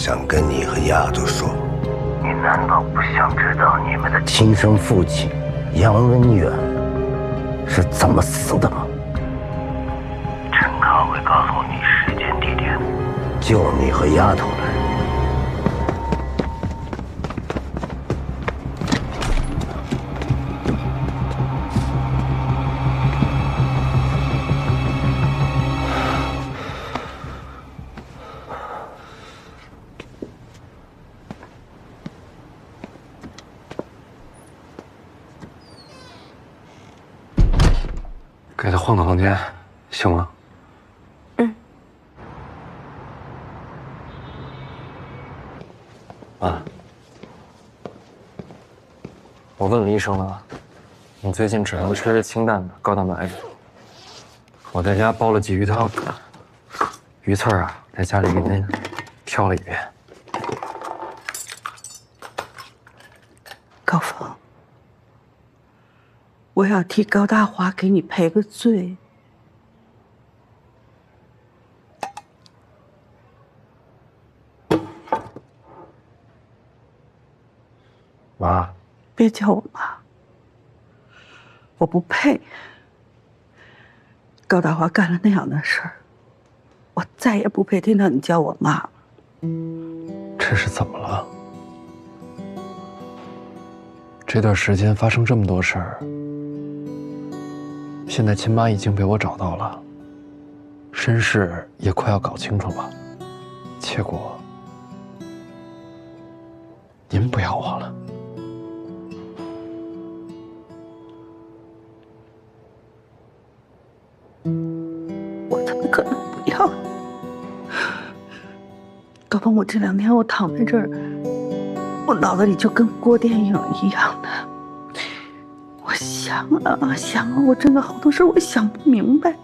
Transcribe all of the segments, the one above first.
想跟你和丫头说，你难道不想知道你们的亲生父亲杨文远是怎么死的吗？陈康会告诉你时间地点。就你和丫头来。给他换个房间，行吗？嗯。妈，我问了医生了，你最近只能吃清淡的、高蛋白的。我在家煲了鲫鱼汤，鱼刺儿啊，在家里给您挑了一遍。高峰。我要替高大华给你赔个罪。妈，别叫我妈，我不配。高大华干了那样的事儿，我再也不配听到你叫我妈了。这是怎么了？这段时间发生这么多事儿。现在亲妈已经被我找到了，身世也快要搞清楚了，结果您不要我了。我怎么可能不要？高峰，我这2天我躺在这儿，我脑子里就跟过电影一样的。我想啊想啊，我真的好多事我想不明白。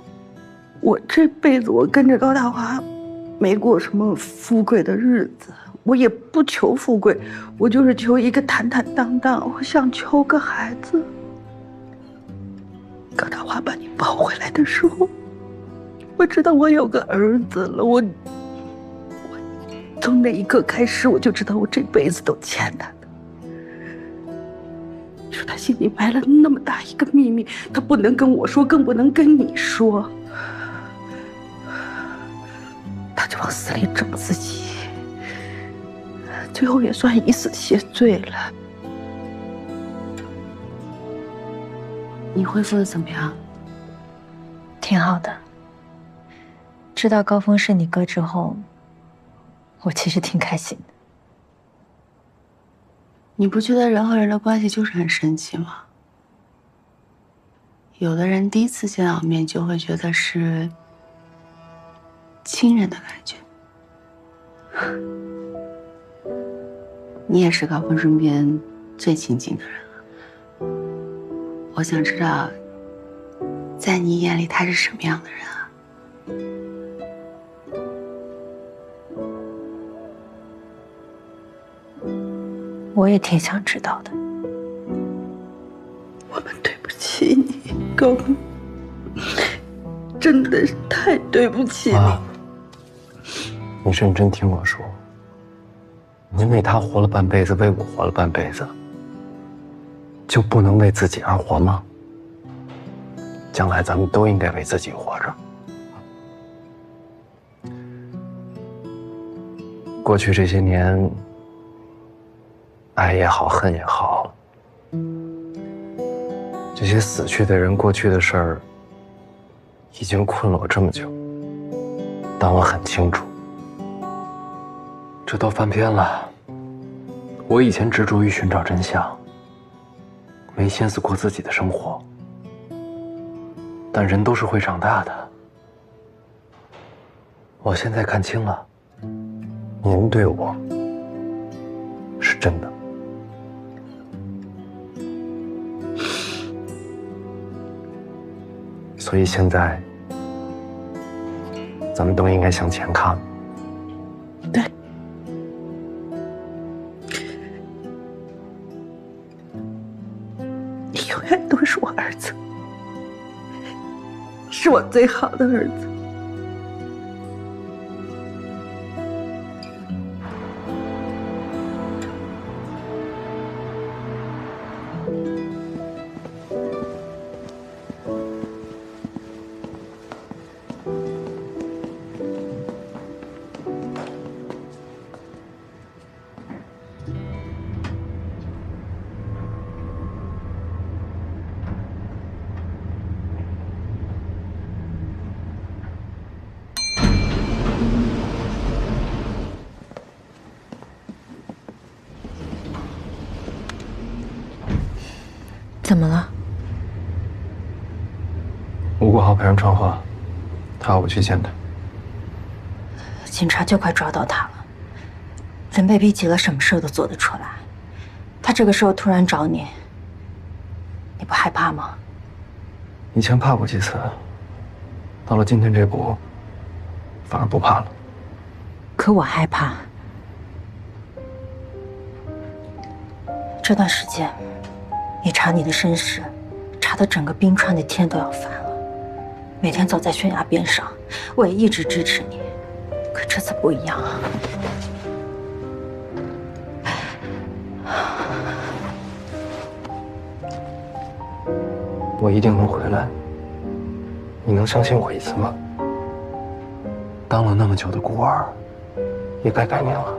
我这辈子我跟着高大华，没过什么富贵的日子，我也不求富贵，我就是求一个坦坦荡荡，我想求个孩子。高大华把你抱回来的时候，我知道我有个儿子了，我从那一刻开始，我就知道我这辈子都欠他的。你说他心里埋了那么大一个秘密，他不能跟我说，更不能跟你说，他就往死里整自己，最后也算以死谢罪了。你恢复的怎么样？挺好的。知道高峰是你哥之后，我其实挺开心的。你不觉得人和人的关系就是很神奇吗？有的人第一次见到面就会觉得是亲人的感觉。你也是高峰身边最亲近的人了。我想知道，在你眼里他是什么样的人啊？我也挺想知道的。我们对不起你，高峰，真的是太对不起你。妈，你认真听我说，您为他活了半辈子，为我活了半辈子，就不能为自己而活吗？将来咱们都应该为自己活着。过去这些年，爱也好，恨也好，这些死去的人、过去的事儿，已经困了我这么久。但我很清楚，这都翻篇了。我以前执着于寻找真相，没心思过自己的生活。但人都是会长大的。我现在看清了，您对我是真的。所以现在，咱们都应该向前看。对，你永远都是我儿子，是我最好的儿子。怎么了？吴国豪陪人传话，他要我去见他。警察就快抓到他了，人被逼急了，什么事都做得出来。他这个时候突然找你，你不害怕吗？以前怕过几次，到了今天这步，反而不怕了。可我害怕。这段时间，你查你的身世，查得整个冰川的天都要翻了。每天走在悬崖边上，我也一直支持你。可这次不一样啊！我一定能回来。你能相信我一次吗？当了那么久的孤儿，也该改名了。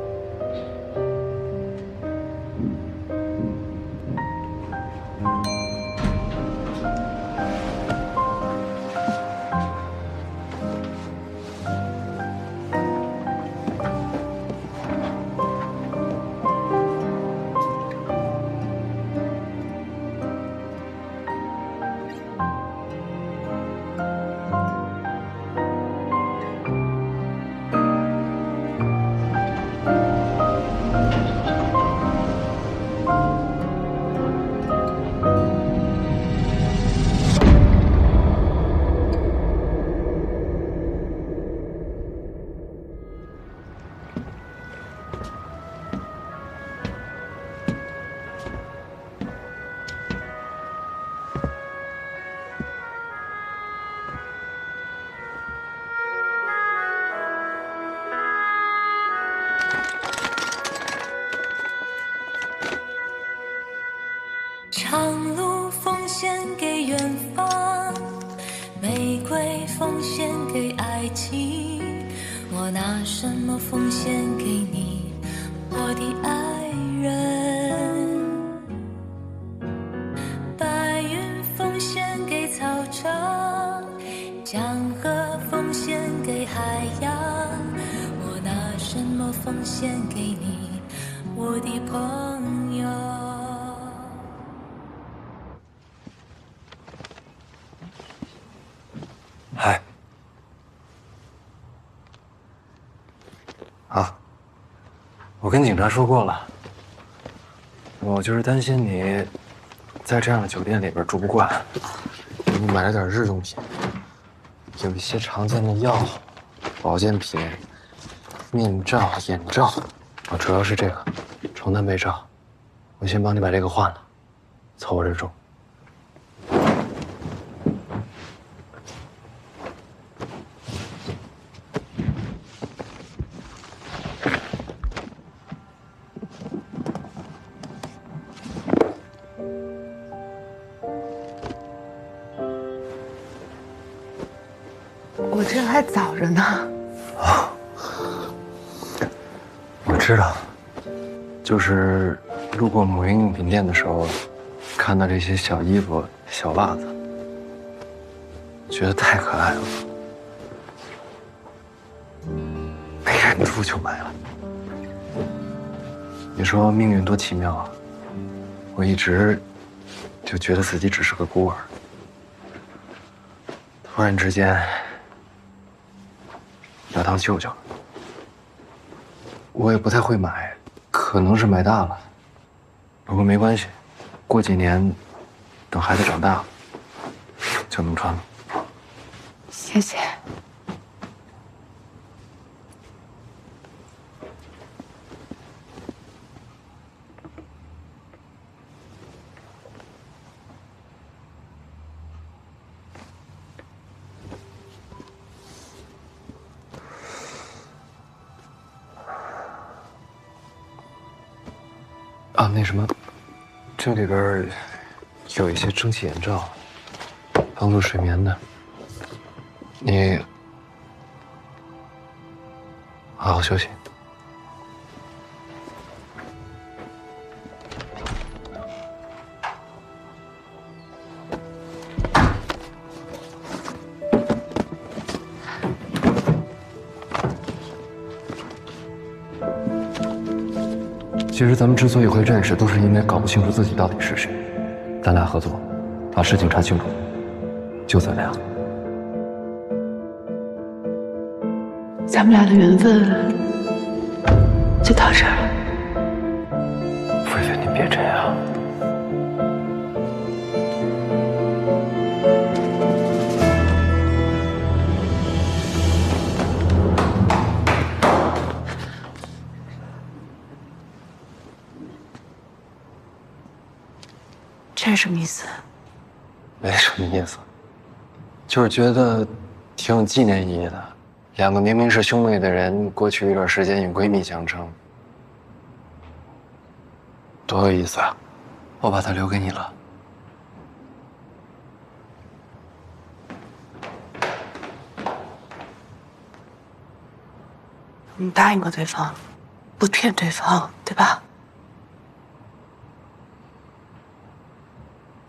长路奉献给远方，玫瑰奉献给爱情。我拿什么奉献给你，我的爱人？白云奉献给草场，江河奉献给海洋。我拿什么奉献给你，我的朋友？嗨，啊，我跟警察说过了，我就是担心你在这样的酒店里边住不惯，给你买了点日用品，有一些常见的药、保健品、面罩、眼罩，主要是这个床单被罩，我先帮你把这个换了，凑合着住。我这还早着呢。我知道，就是路过母婴用品店的时候，看到这些小衣服、小袜子，觉得太可爱了，没忍住就买了。你说命运多奇妙啊！我一直就觉得自己只是个孤儿，突然之间要当舅舅了。我也不太会买，可能是买大了。不过没关系，过几年等孩子长大了就能穿了。谢谢。啊，那什么，这里边有一些蒸汽眼罩，帮助睡眠的。你好好休息。其实咱们之所以会认识，都是因为搞不清楚自己到底是谁。咱俩合作，把事情查清楚，就咱俩。咱们俩的缘分就到这儿了。菲菲，你别这样。这是什么意思？没什么意思，就是觉得挺有纪念意义的。两个明明是兄妹的人，过去一段时间以闺蜜相称，多有意思啊！我把它留给你了。你答应过对方，不骗对方，对吧？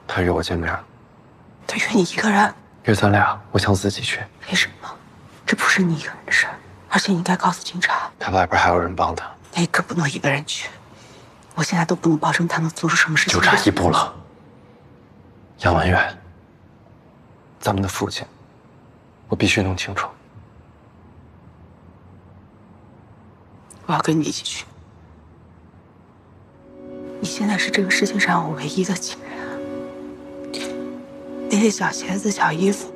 他约我见面，他约你一个人？约咱俩，我想自己去。为什么？这不是你一个人的事儿，而且你应该告诉警察。他外边还有人帮他。你可不能一个人去，我现在都不能保证他能做出什么事情。就差一步了。杨文远，咱们的父亲，我必须弄清楚。我要跟你一起去。你现在是这个世界上我唯一的亲人。那些小鞋子、小衣服，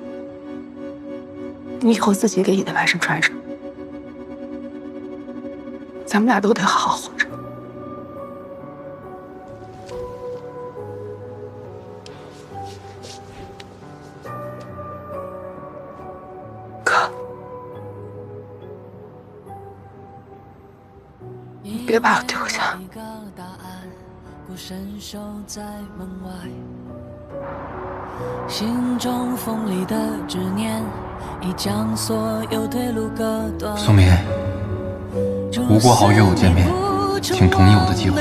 你以后自己给你的外甥穿上。咱们俩都得好好活着。哥，别把我丢下。心中锋利的执念已将所有退路割断。苏明，吴国豪约我见面，请同意我的计划。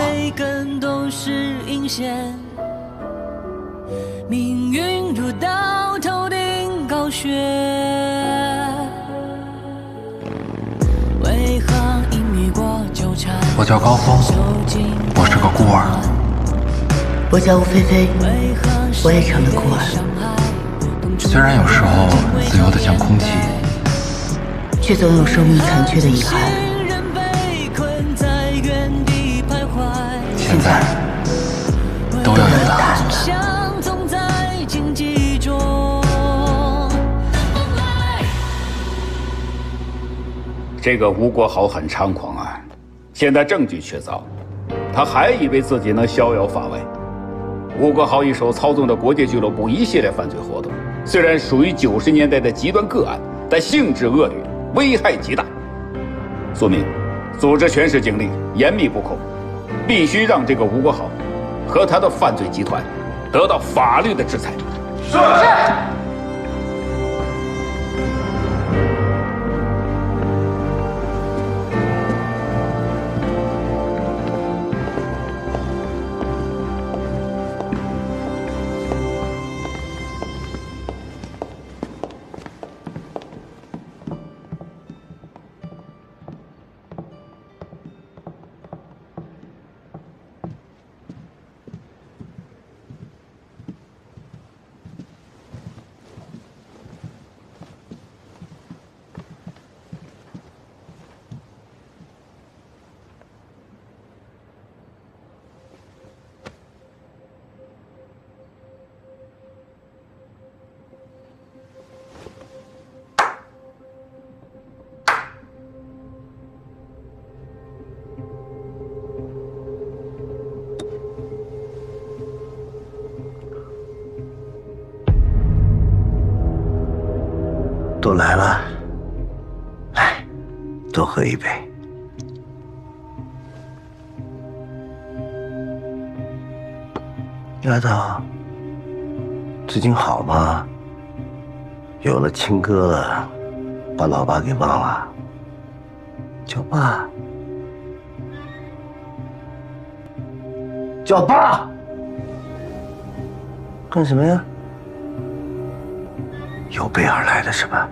命运如刀头顶高雪，为何因遇过纠缠？我叫高峰，我是个孤儿。我叫吴菲菲，我也成了孤儿。虽然有时候自由的像空气，却总有生命残缺的遗憾。现在都要有答案了。这个吴国豪很猖狂啊，现在证据确凿，他还以为自己能逍遥法外。吴国豪一手操纵着国际俱乐部一系列犯罪活动，虽然属于90年代的极端个案，但性质恶劣，危害极大。苏明，组织全市警力，严密布控，必须让这个吴国豪和他的犯罪集团得到法律的制裁。是。都来了，来，多喝一杯。丫头，最近好吗？有了亲哥了，把老爸给忘了？叫爸，叫爸，干什么呀？有备而来的是吧？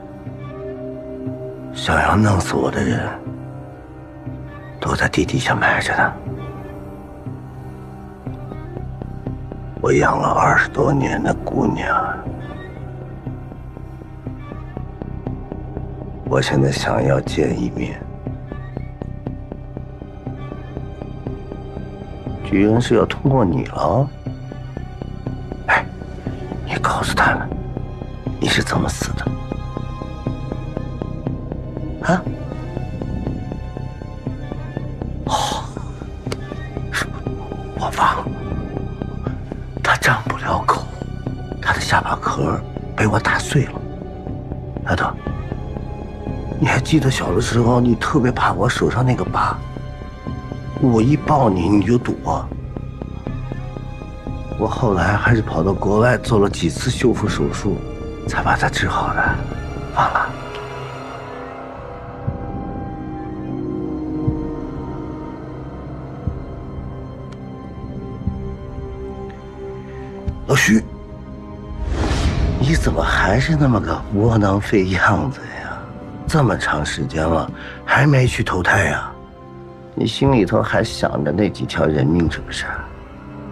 想要弄死我的人，都在地底下埋着呢。我养了20多年的姑娘，我现在想要见一面，居然是要通过你了。哎，你告诉他们，你是怎么死的？啊？哦，我忘了，他张不了口，他的下巴壳被我打碎了。阿德，你还记得小的时候你特别怕我手上那个疤？我一抱你你就躲。我后来还是跑到国外做了几次修复手术，才把它治好的。忘了？老徐，你怎么还是那么个窝囊废样子呀？这么长时间了，还没去投胎呀？你心里头还想着那几条人命是不是？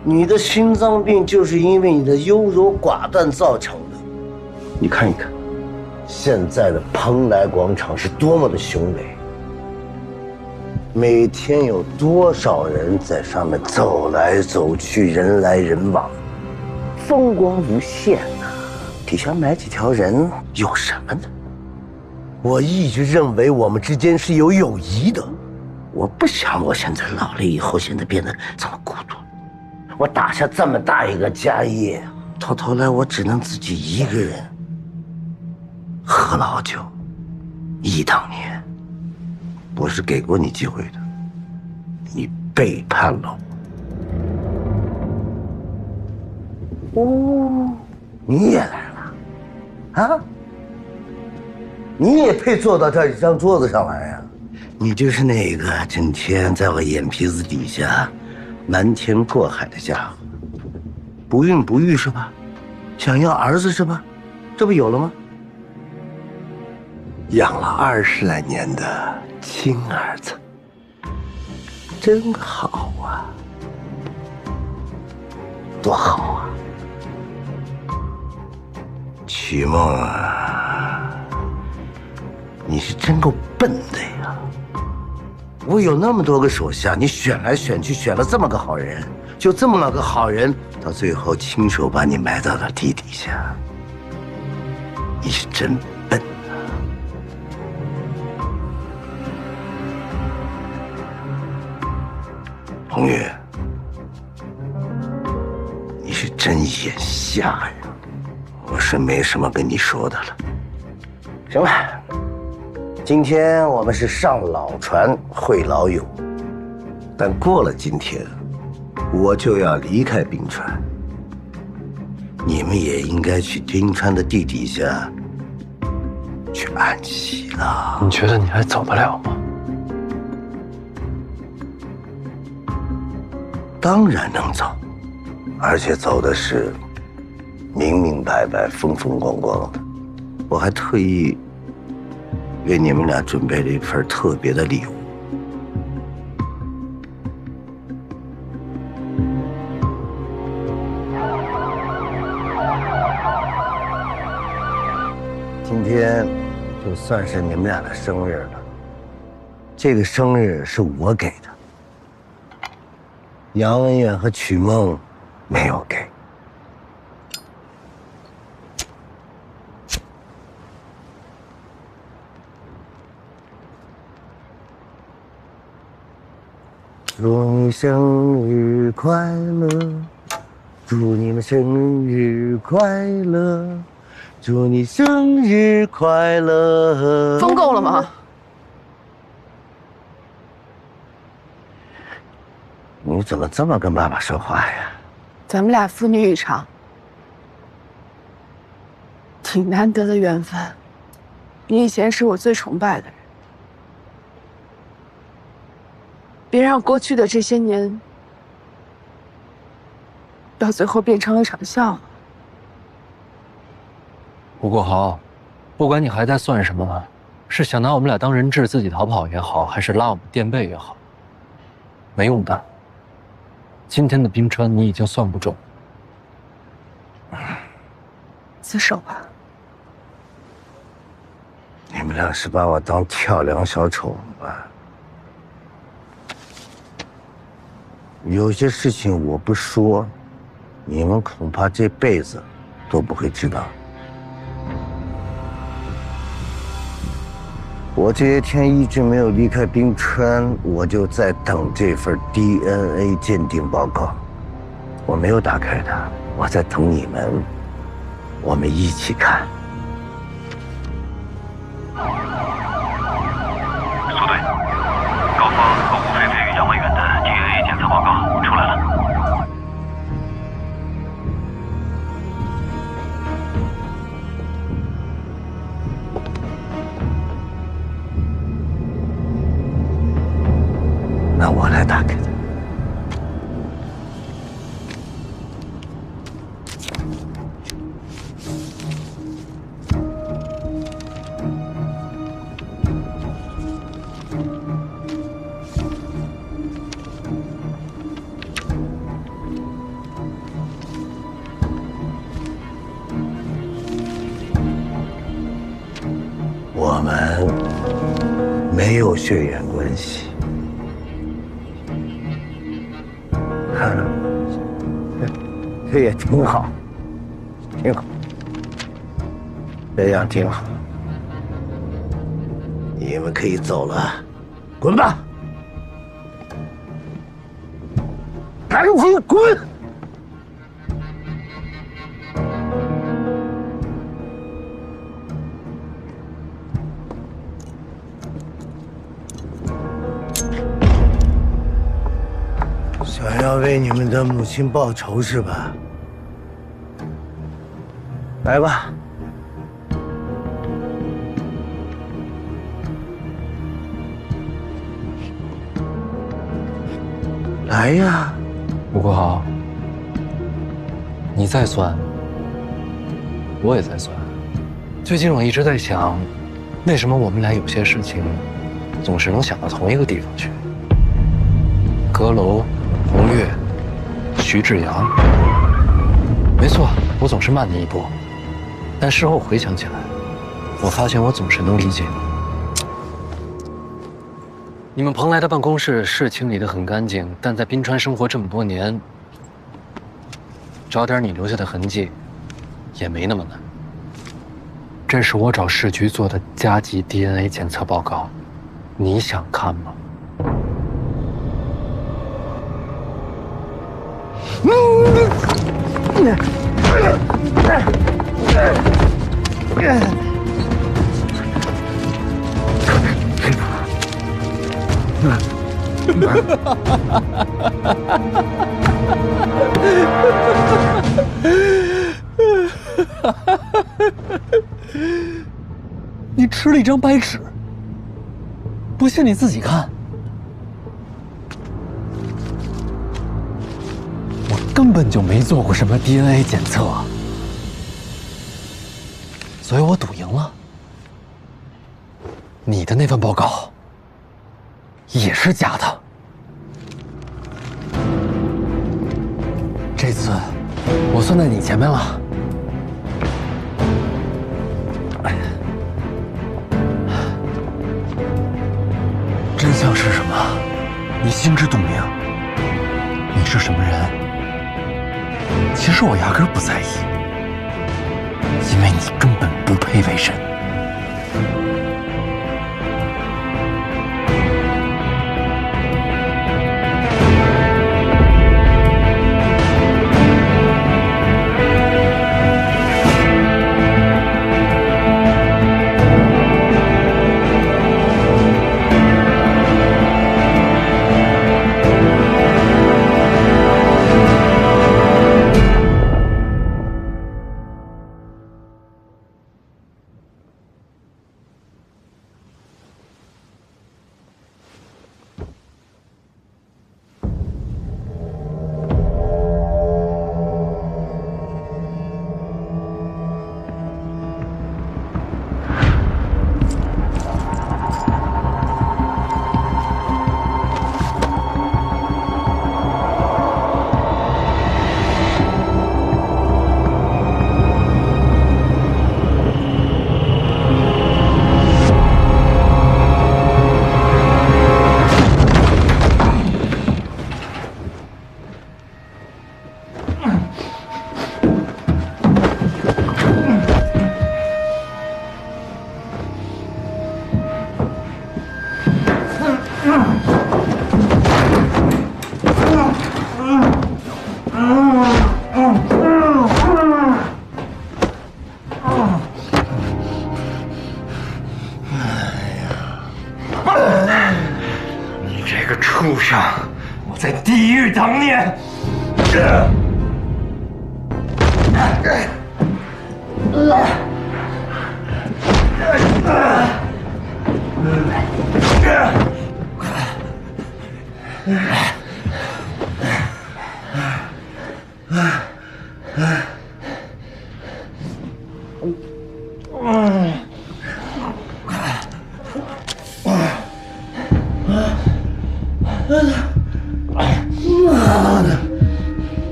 你的心脏病就是因为你的优柔寡断造成的。你看一看，现在的蓬莱广场是多么的雄伟，每天有多少人在上面走来走去，人来人往，风光无限呐。底下埋几条人有什么呢？我一直认为我们之间是有友谊的。我不想我现在老了以后现在变得这么孤独。我打下这么大一个家业，到头来我只能自己一个人喝老酒。忆当年，我是给过你机会的，你背叛了我。哦，你也来了，啊？你也配坐到这一张桌子上来呀？你就是那个整天在我眼皮子底下瞒天过海的家伙，不孕不育是吧？想要儿子是吧？这不有了吗？养了20来年的亲儿子，真好啊，多好啊！曲梦啊，你是真够笨的呀！我有那么多个手下，你选来选去，选了这么个好人，就这么个好人，到最后亲手把你埋到了地底下，你是真笨啊！红月，你是真眼瞎呀！我是没什么跟你说的了。行了。今天我们是上老船会老友，但过了今天，我就要离开冰川。你们也应该去冰川的地底下去安息了。你觉得你还走得了吗？当然能走，而且走的是明明白白、风风光光的。我还特意为你们俩准备了一份特别的礼物。今天就算是你们俩的生日了，这个生日是我给的，杨文远和曲梦没有给。祝你生日快乐，祝你们生日快乐，祝你生日快乐。疯够了吗？你怎么这么跟爸爸说话呀？咱们俩父女一场，挺难得的缘分。你以前是我最崇拜的人。别让过去的这些年，到最后变成了场笑话。吴国豪，不管你还在算什么，是想拿我们俩当人质自己逃跑也好，还是拉我们垫背也好，没用的。今天的冰川你已经算不中，自首吧。你们俩是把我当跳梁小丑吧？有些事情我不说，你们恐怕这辈子都不会知道。我这些天一直没有离开冰川，我就在等这份 DNA 鉴定报告。我没有打开它，我在等你们，我们一起看。苏队，高峰和吴菲菲与杨文远的 DNA 检测报告出来了。那我来打开它。我们没有血缘关系。这也挺好，挺好，这样挺好。你们可以走了，滚吧，赶紧滚！想要为你们的母亲报仇是吧？来吧，来呀！吴国豪，你在算，我也在算。最近我一直在想，为什么我们俩有些事情总是能想到同一个地方去？阁楼、红月、徐志阳。没错，我总是慢你一步，但事后回想起来，我发现我总是能理解你。你们蓬莱的办公室是清理得很干净，但在滨川生活这么多年，找点你留下的痕迹，也没那么难。这是我找市局做的加急 DNA 检测报告，你想看吗？你吃了一张白纸，不信你自己看。我根本就没做过什么 DNA 检测，所以我赌赢了。你的那份报告也是假的。这次我算在你前面了。真相是什么？你心知肚明。你是什么人？其实我压根儿不在意，因为你根本不配为人。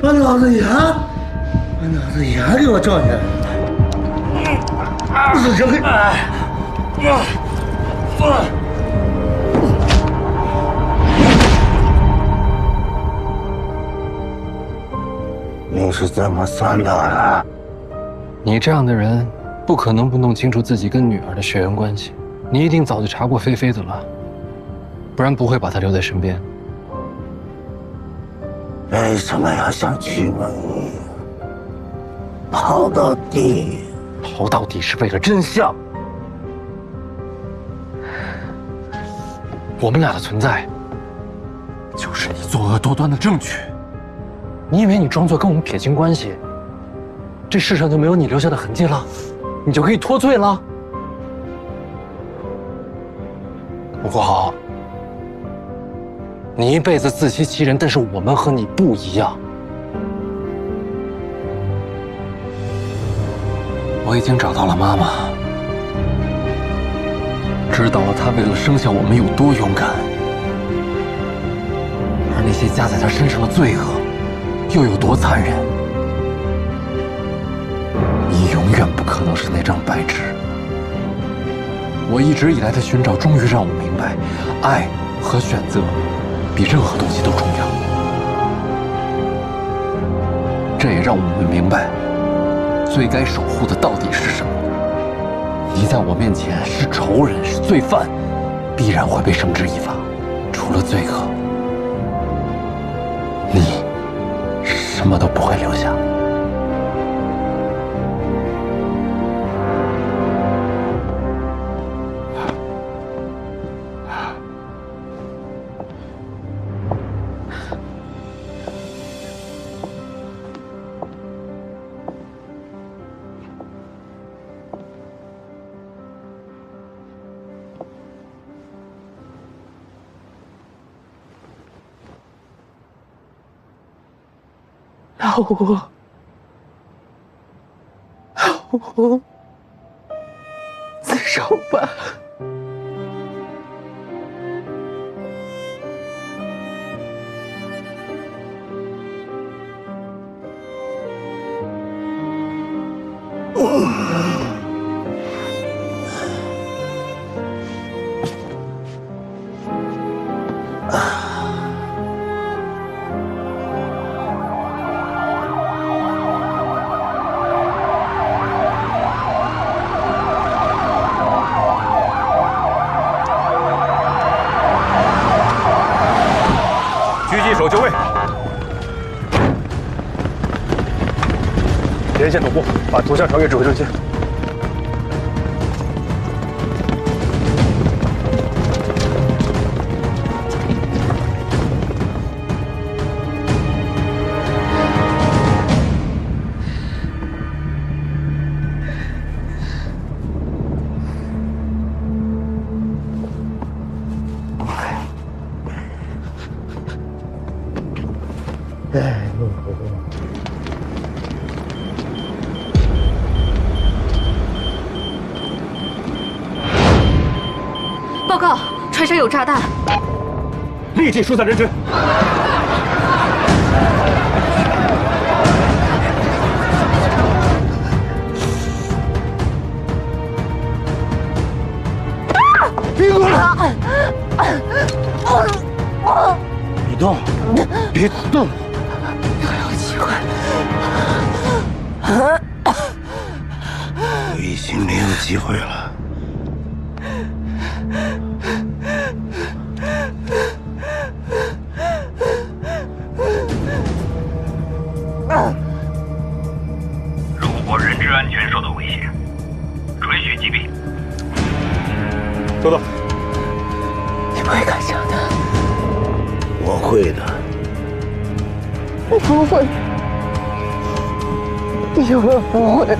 把脑子牙给我照下来！死这个！你是怎么算到的？你这样的人，不可能不弄清楚自己跟女儿的血缘关系。你一定早就查过菲菲的了，不然不会把她留在身边。为什么要向曲梦怡跑到底？跑到底是为了真相。我们俩的存在，就是你作恶多端的证据。你以为你装作跟我们撇清关系，这世上就没有你留下的痕迹了，你就可以脱罪了？吴国豪，你一辈子自欺欺人，但是我们和你不一样。我已经找到了妈妈，知道了她为了生下我们有多勇敢，而那些加在她身上的罪恶又有多残忍。你永远不可能是那张白纸。我一直以来的寻找，终于让我明白，爱和选择比任何东西都重要。这也让我们明白，最该守护的到底是什么。你在我面前是仇人，是罪犯，必然会被绳之以法。除了罪恶，你什么都不会留下。老吴，老吴，自首吧。手就位，连线同步，把图像传给指挥中心。报告，船上有炸弹，立即疏散人群。别过来！别动！别动！好奇怪。我已经没有机会了。如果人质安全受到威胁，准许击毙。收到。你不会开枪的。我会的。我不会。你永远不会。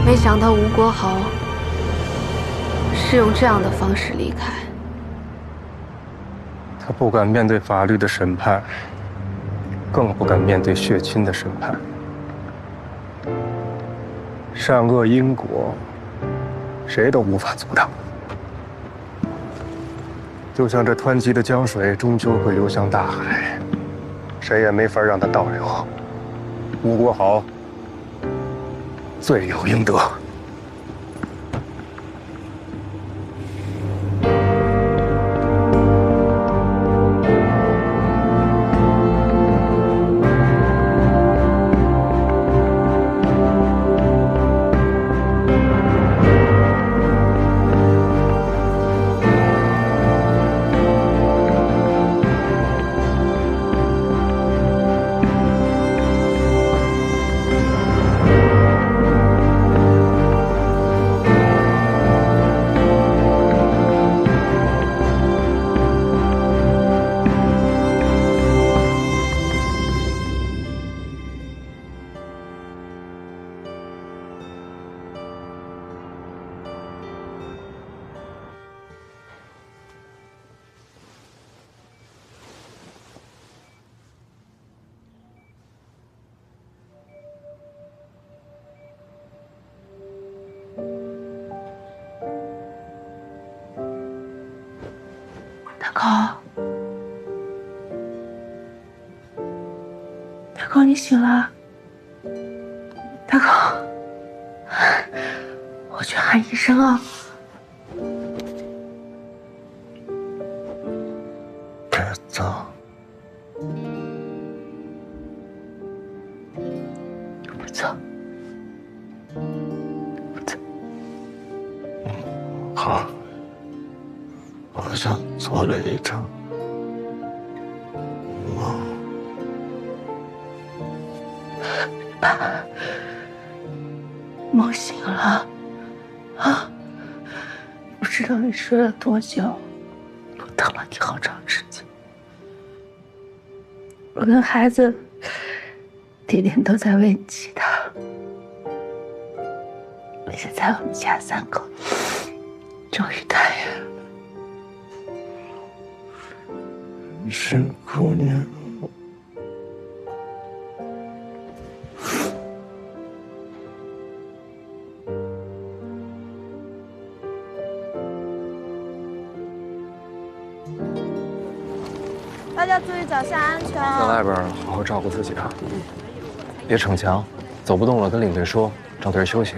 没想到吴国豪是用这样的方式离开。他不敢面对法律的审判，更不敢面对血亲的审判。善恶因果，谁都无法阻挡。就像这湍急的江水，终究会流向大海，谁也没法让它倒流。吴国豪罪有应得。大高，大高，你醒了？大高，我去喊医生啊！别走，不走，不走。好。好像做了一场梦。爸，梦醒了啊！不知道你睡了多久，我等了你好长时间。我跟孩子天天都在为你祈祷。现在我们家3口终于团圆了。辛苦你了。大家注意脚下安全在外边好好照顾自己啊，别逞强，走不动了跟领队说，找地儿休息，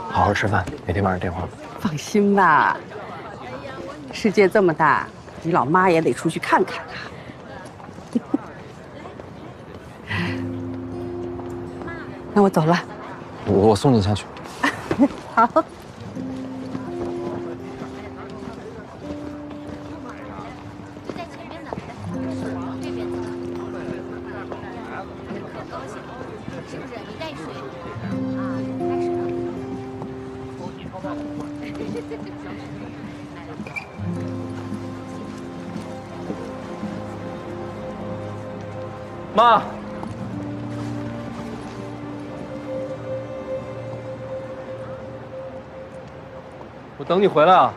好好吃饭，每天晚上电话。放心吧，世界这么大，你老妈也得出去看看。那我走了。我送你下去。好。妈，我等你回来啊。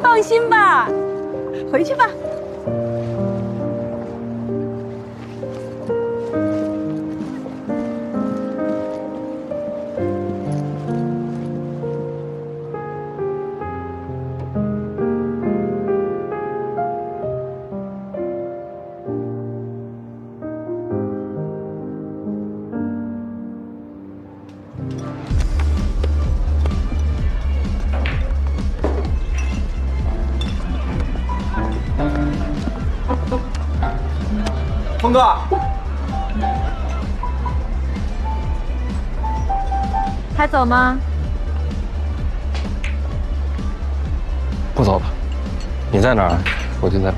放心吧，回去吧。峰哥，还走吗？不走了，你在哪儿，我就在哪儿。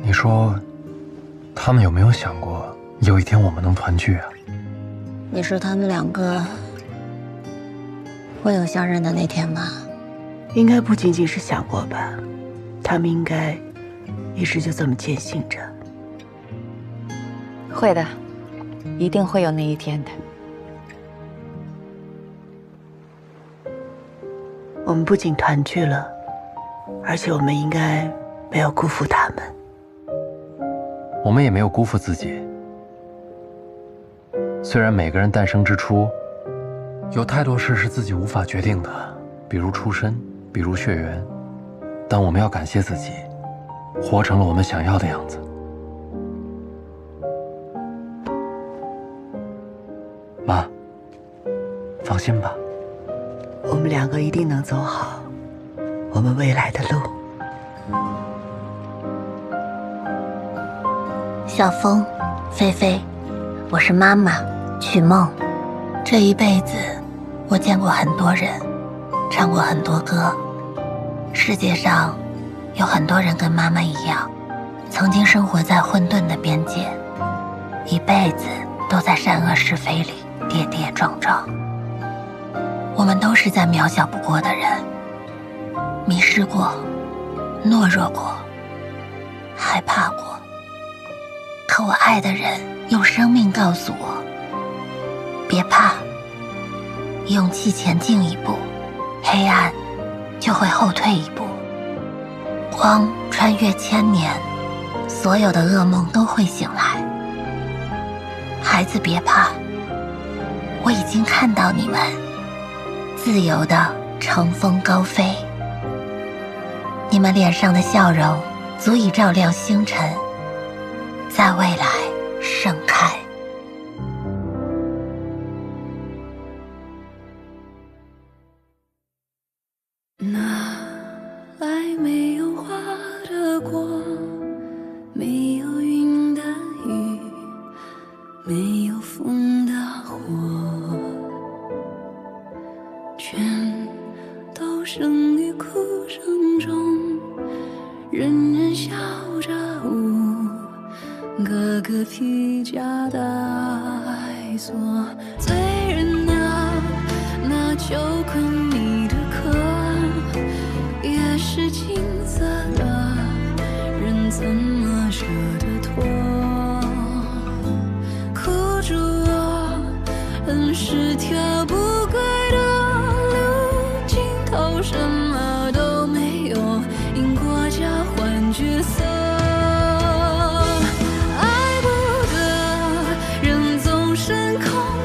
你说，他们有没有想过，有一天我们能团聚啊？你说他们两个会有相认的那天吗？应该不仅仅是想过吧，他们应该一直就这么坚信着。会的，一定会有那一天的。我们不仅团聚了，而且我们应该没有辜负他们。我们也没有辜负自己。虽然每个人诞生之初，有太多事是自己无法决定的，比如出身，比如血缘，但我们要感谢自己，活成了我们想要的样子。妈，放心吧，我们两个一定能走好我们未来的路。小峰，菲菲，我是妈妈曲梦。这一辈子，我见过很多人，唱过很多歌。世界上有很多人跟妈妈一样，曾经生活在混沌的边界，一辈子都在善恶是非里跌跌撞撞。我们都是再渺小不过的人，迷失过，懦弱过，害怕过。可我爱的人用生命告诉我，别怕，勇气前进一步，黑暗就会后退一步，光穿越千年，所有的噩梦都会醒来。孩子别怕，我已经看到你们自由地乘风高飞，你们脸上的笑容足以照亮星辰，在未来盛开。哪来没有花的果，没有云的雨，没有风的火，全都生于哭声中，人人笑着舞，个个披甲戴锁。醉人鸟，那就困你的壳，也是金色的，人怎么舍得脱？哭住我，恨是条不归的路，尽头什么都没有，因果交换角色。爱不得，人总是真空。